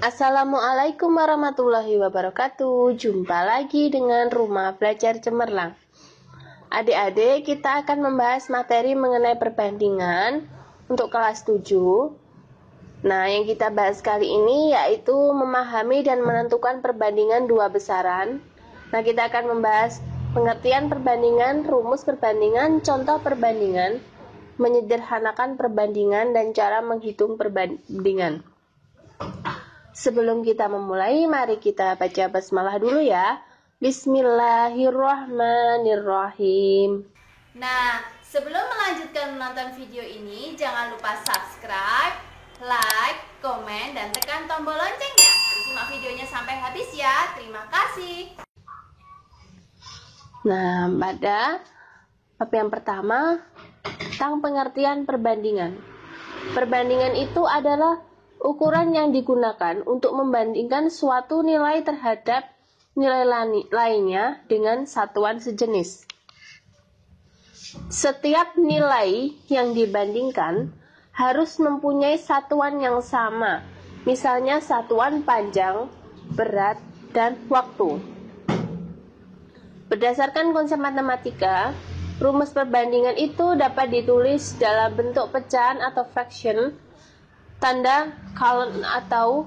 Assalamualaikum warahmatullahi wabarakatuh. Jumpa lagi dengan Rumah Belajar Cemerlang. Adik-adik, kita akan membahas materi mengenai perbandingan untuk kelas 7. Nah, yang kita bahas kali ini yaitu memahami dan menentukan perbandingan dua besaran. Nah, kita akan membahas pengertian perbandingan, rumus perbandingan, contoh perbandingan, menyederhanakan perbandingan, dan cara menghitung perbandingan. Sebelum kita memulai, mari kita baca basmalah dulu ya. Bismillahirrahmanirrahim. Nah, sebelum melanjutkan menonton video ini, jangan lupa subscribe, like, komen, dan tekan tombol loncengnya. Simak videonya sampai habis ya. Terima kasih. Nah, pada bab yang pertama, tentang pengertian perbandingan. Perbandingan itu adalah ukuran yang digunakan untuk membandingkan suatu nilai terhadap nilai lainnya dengan satuan sejenis. Setiap nilai yang dibandingkan harus mempunyai satuan yang sama, misalnya satuan panjang, berat, dan waktu. Berdasarkan konsep matematika, rumus perbandingan itu dapat ditulis dalam bentuk pecahan atau fraction, tanda colon atau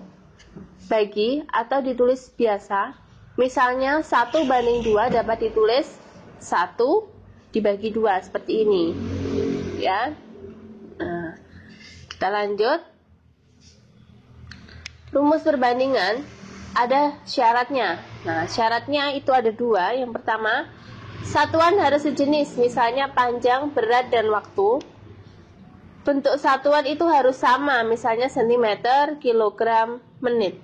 bagi, atau ditulis biasa. Misalnya 1:2 dapat ditulis 1 dibagi 2 seperti ini ya. Nah, kita lanjut. Rumus perbandingan ada syaratnya. Nah, syaratnya itu ada dua. Yang pertama, satuan harus sejenis, misalnya panjang, berat, dan waktu. Bentuk satuan itu harus sama, misalnya cm, kilogram, menit.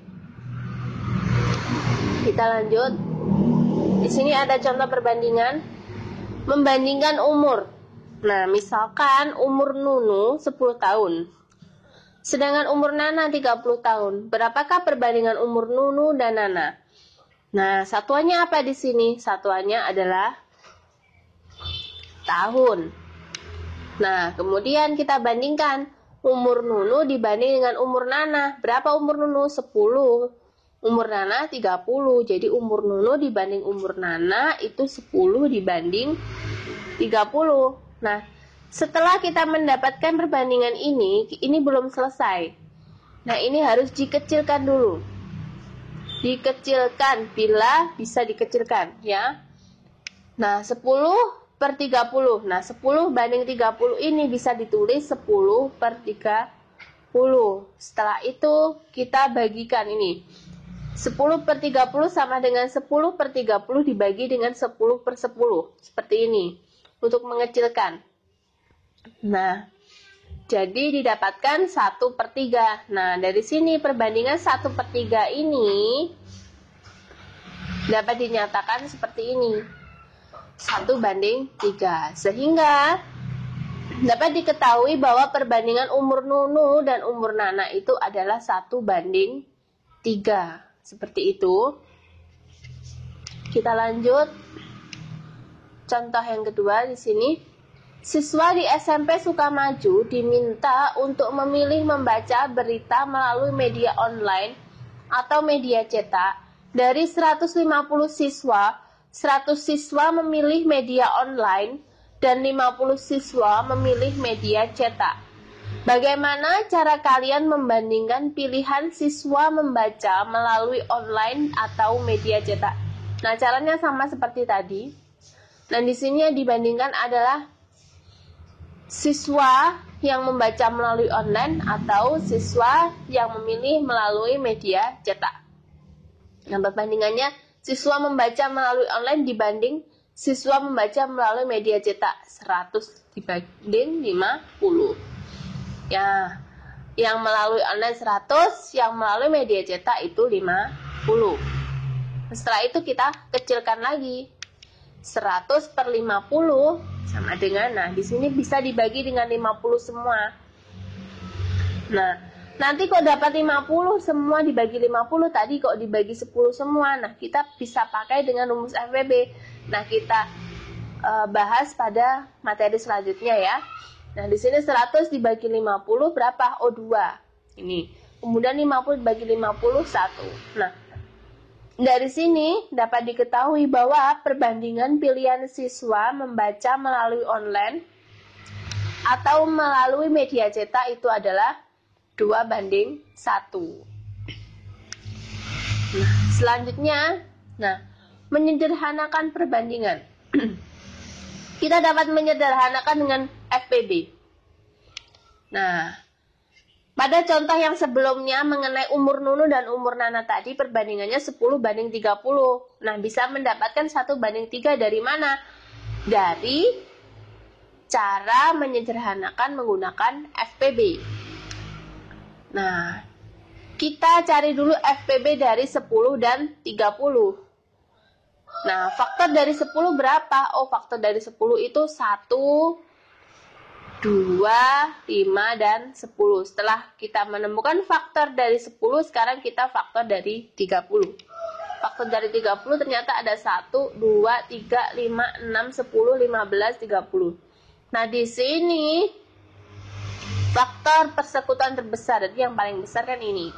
Kita lanjut. Di sini ada contoh perbandingan. Membandingkan umur. Nah, misalkan umur Nunu 10 tahun. Sedangkan umur Nana 30 tahun. Berapakah perbandingan umur Nunu dan Nana? Nah, satuannya apa di sini? Satuannya adalah tahun. Nah, kemudian kita bandingkan umur Nunu dibanding dengan umur Nana. Berapa umur Nunu? 10. Umur Nana 30. Jadi umur Nunu dibanding umur Nana itu 10 dibanding 30. Nah, setelah kita mendapatkan perbandingan ini belum selesai. Nah, ini harus dikecilkan dulu. Dikecilkan bila bisa dikecilkan ya. Nah, 10/30. Nah, 10 banding 30 ini bisa ditulis 10/30. Setelah itu kita bagikan ini. 10/30 sama dengan 10/30 dibagi dengan 10/10. Seperti ini. Untuk mengecilkan. Nah, jadi didapatkan 1/3. Nah, dari sini perbandingan 1/3 ini dapat dinyatakan seperti ini. 1/3. Sehingga dapat diketahui bahwa perbandingan umur Nunu dan umur Nana itu adalah 1/3. Seperti itu. Kita lanjut. Contoh yang kedua di sini. Siswa di SMP Sukamaju diminta untuk memilih membaca berita melalui media online atau media cetak. Dari 150 siswa, 100 siswa memilih media online dan 50 siswa memilih media cetak. Bagaimana cara kalian membandingkan pilihan siswa membaca melalui online atau media cetak? Nah, caranya sama seperti tadi. Nah, di sini yang dibandingkan adalah siswa yang membaca melalui online atau siswa yang memilih melalui media cetak. Nah, perbandingannya siswa membaca melalui online dibanding siswa membaca melalui media cetak. 100 dibanding 50. Ya, yang melalui online 100, yang melalui media cetak itu 50. Setelah itu kita kecilkan lagi. 100/50 sama dengan, nah di sini bisa dibagi dengan 50 semua. Nah, nanti kok dapat 50 semua dibagi 50, tadi kok dibagi 10 semua. Nah, kita bisa pakai dengan rumus FWB. Nah, kita bahas pada materi selanjutnya ya. Nah, di sini 100 dibagi 50 berapa? Oh, 2. Ini kemudian 50 dibagi 50, 1. Nah, dari sini dapat diketahui bahwa perbandingan pilihan siswa membaca melalui online atau melalui media cetak itu adalah 2:1. Nah, selanjutnya, menyederhanakan perbandingan. Kita dapat menyederhanakan dengan FPB. Nah, pada contoh yang sebelumnya mengenai umur Nunu dan umur Nana tadi perbandingannya 10:30. Nah, bisa mendapatkan 1:3 dari mana? Dari cara menyederhanakan menggunakan FPB. Nah, kita cari dulu FPB dari 10 dan 30. Nah, faktor dari 10 berapa? Oh, faktor dari 10 itu 1, 2, 5, dan 10. Setelah kita menemukan faktor dari 10, sekarang kita faktor dari 30. Faktor dari 30 ternyata ada 1, 2, 3, 5, 6, 10, 15, 30. Nah, di sini faktor persekutuan terbesar, jadi yang paling besar kan ini.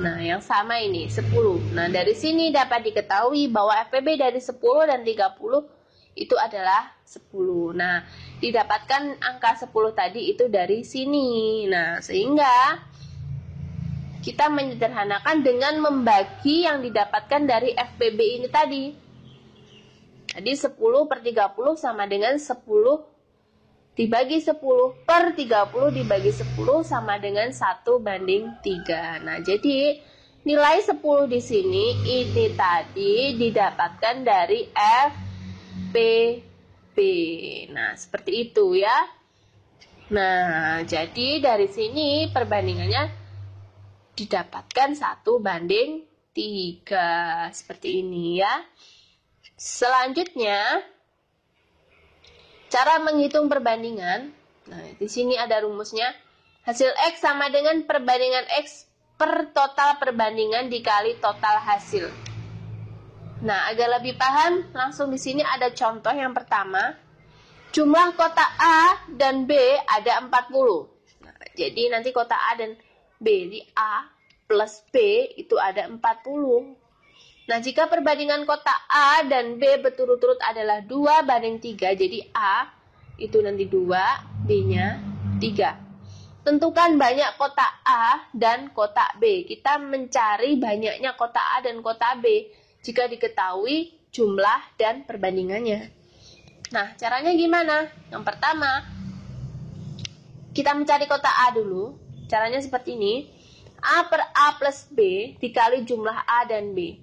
Nah, yang sama ini, 10. Nah, dari sini dapat diketahui bahwa FPB dari 10 dan 30 itu adalah 10. Nah, didapatkan angka 10 tadi itu dari sini. Nah, sehingga kita menyederhanakan dengan membagi yang didapatkan dari FPB ini tadi. Jadi 10/30 sama dengan 10 dibagi 10 per 30 dibagi 10 sama dengan 1:3. Nah, jadi nilai 10 di sini ini tadi didapatkan dari FPB. Nah, seperti itu ya. Nah, jadi dari sini perbandingannya didapatkan 1:3. Seperti ini ya. Selanjutnya, cara menghitung perbandingan. Nah, di sini ada rumusnya. Hasil X sama dengan perbandingan X per total perbandingan dikali total hasil. Nah, agar lebih paham, langsung di sini ada contoh yang pertama. Jumlah kotak A dan B ada 40. Nah, jadi nanti kotak A dan B, di A plus B itu ada 40. Nah, jika perbandingan kotak A dan B berturut-turut adalah 2:3, jadi A itu nanti 2, B-nya 3. Tentukan banyak kotak A dan kotak B. Kita mencari banyaknya kotak A dan kotak B jika diketahui jumlah dan perbandingannya. Nah, caranya gimana? Yang pertama, kita mencari kotak A dulu. Caranya seperti ini. A per A plus B dikali jumlah A dan B.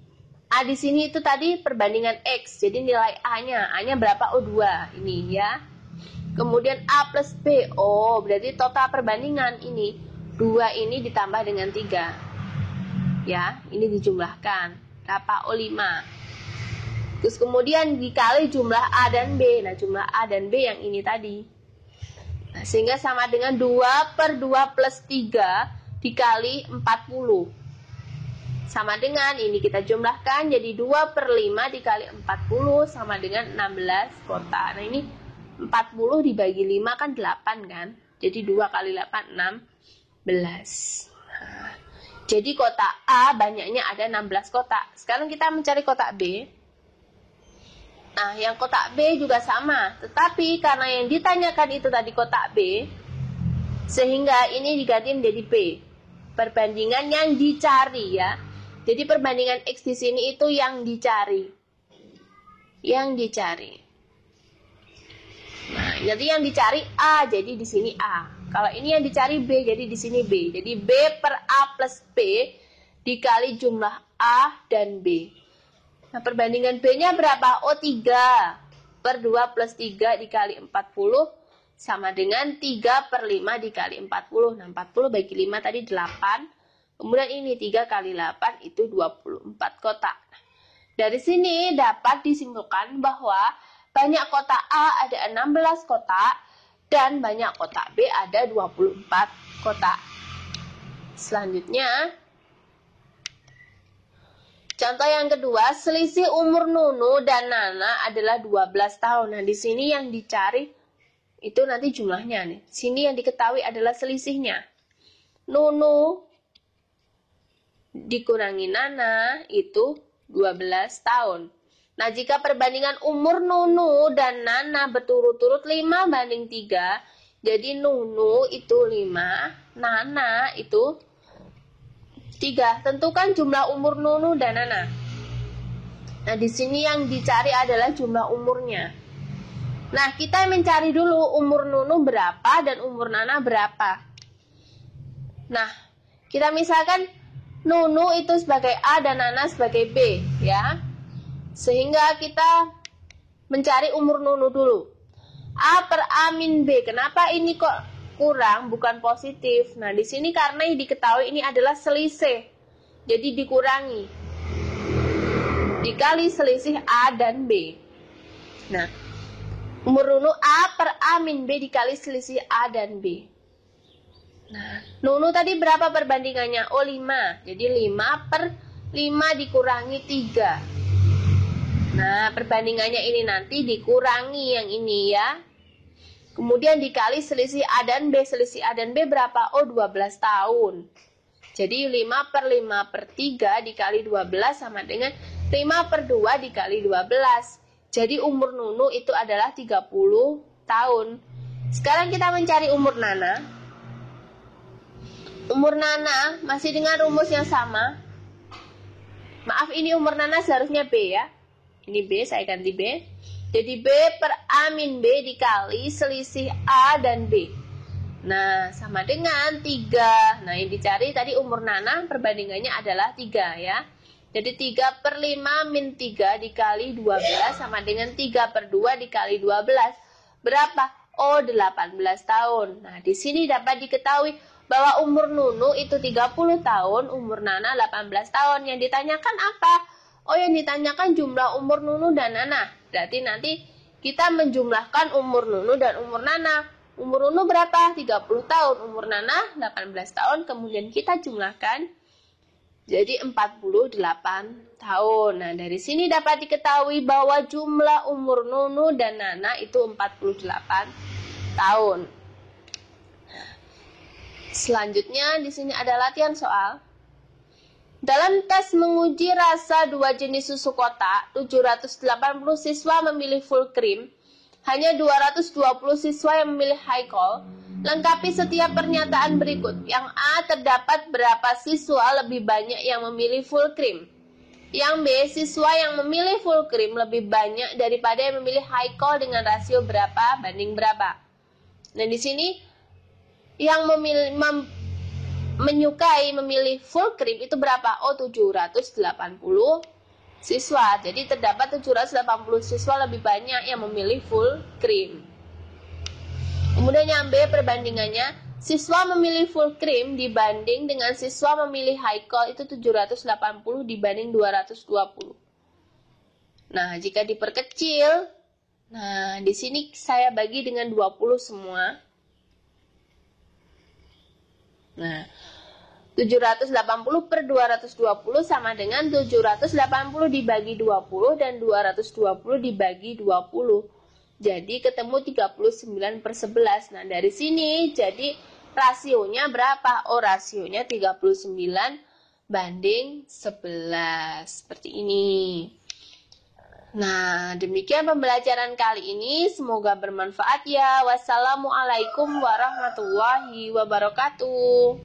A di sini itu tadi perbandingan X, jadi nilai A-nya. A-nya berapa? Oh, 2. Ini ya. Kemudian A plus B. Oh, berarti total perbandingan ini. 2 ini ditambah dengan 3. Ya, ini dijumlahkan. Berapa? Oh, 5. Terus kemudian dikali jumlah A dan B. Nah, jumlah A dan B yang ini tadi. Nah, sehingga sama dengan 2 per 2 plus 3 dikali 40. Sama dengan ini kita jumlahkan jadi 2 per 5 dikali 40 sama dengan 16 kotak. Nah, ini 40 dibagi 5 kan 8 kan. Jadi 2 kali 8, 16. Nah, jadi kotak A banyaknya ada 16 kotak. Sekarang kita mencari kotak B. Nah, yang kotak B juga sama. Tetapi karena yang ditanyakan itu tadi kotak B, sehingga ini diganti menjadi B. Perbandingan yang dicari ya. Jadi perbandingan X di sini itu yang dicari. Yang dicari. Nah, jadi yang dicari A, jadi di sini A. Kalau ini yang dicari B, jadi di sini B. Jadi B per A plus B dikali jumlah A dan B. Nah, perbandingan B-nya berapa? Oh, 3 per 2 plus 3 dikali 40 sama dengan 3 per 5 dikali 40. Nah, 40 bagi 5 tadi 8. Kemudian ini 3 kali 8 itu 24 kotak. Dari sini dapat disimpulkan bahwa banyak kotak A ada 16 kotak dan banyak kotak B ada 24 kotak. Selanjutnya, contoh yang kedua, selisih umur Nunu dan Nana adalah 12 tahun. Nah, di sini yang dicari itu nanti jumlahnya nih. Sini yang diketahui adalah selisihnya. Nunu dikurangi Nana itu 12 tahun. Nah, jika perbandingan umur Nunu dan Nana berturut-turut 5:3, jadi Nunu itu 5, Nana itu 3. Tentukan jumlah umur Nunu dan Nana. Nah, di sini yang dicari adalah jumlah umurnya. Nah, kita mencari dulu umur Nunu berapa dan umur Nana berapa. Nah, kita misalkan Nunu itu sebagai A dan Nana sebagai B, ya. Sehingga kita mencari umur Nunu dulu. A per A min B. Kenapa ini kok kurang, bukan positif? Nah, di sini karena diketahui ini adalah selisih. Jadi dikurangi. Dikali selisih A dan B. Nah, umur Nunu A per A min B dikali selisih A dan B. Nah, Nunu tadi berapa perbandingannya? Oh, 5. Jadi 5 per 5 dikurangi 3. Nah, perbandingannya ini nanti dikurangi yang ini ya. Kemudian dikali selisih A dan B. Selisih A dan B berapa? Oh, 12 tahun. Jadi 5 per 5 per 3 dikali 12 sama dengan 5 per 2 dikali 12. Jadi umur Nunu itu adalah 30 tahun. Sekarang kita mencari umur Nana. Umur Nana masih dengan rumus yang sama. Maaf, ini umur Nana seharusnya B ya. Ini B, saya ganti B. Jadi B per A min B dikali selisih A dan B. Nah, sama dengan 3. Nah, yang dicari tadi umur Nana perbandingannya adalah 3 ya. Jadi 3 per 5 min 3 dikali 12 sama dengan 3 per 2 dikali 12. Berapa? Oh, 18 tahun. Nah, di sini dapat diketahui bahwa umur Nunu itu 30 tahun, umur Nana 18 tahun. Yang ditanyakan apa? Oh, yang ditanyakan jumlah umur Nunu dan Nana. Berarti nanti kita menjumlahkan umur Nunu dan umur Nana. Umur Nunu berapa? 30 tahun. Umur Nana 18 tahun. Kemudian kita jumlahkan jadi 48 tahun. Nah, dari sini dapat diketahui bahwa jumlah umur Nunu dan Nana itu 48 tahun. Selanjutnya di sini ada latihan soal. Dalam tes menguji rasa 2 jenis susu kotak, 780 siswa memilih full cream, hanya 220 siswa yang memilih high call. Lengkapi setiap pernyataan berikut. Yang A, terdapat berapa siswa lebih banyak yang memilih full cream? Yang B, siswa yang memilih full cream lebih banyak daripada yang memilih high call dengan rasio berapa banding berapa? Nah, di sini yang menyukai memilih full cream itu berapa? Oh, 780 siswa. Jadi terdapat 780 siswa lebih banyak yang memilih full cream. Kemudian yang B, perbandingannya siswa memilih full cream dibanding dengan siswa memilih high call itu 780 dibanding 220. Nah, jika diperkecil, nah di sini saya bagi dengan 20 semua. Nah, 780 per 220 sama dengan 780 dibagi 20 dan 220 dibagi 20. Jadi ketemu 39 per 11. Nah, dari sini jadi rasionya berapa? Oh, rasionya 39 banding 11. Seperti ini. Nah, demikian pembelajaran kali ini. Semoga bermanfaat ya. Wassalamualaikum warahmatullahi wabarakatuh.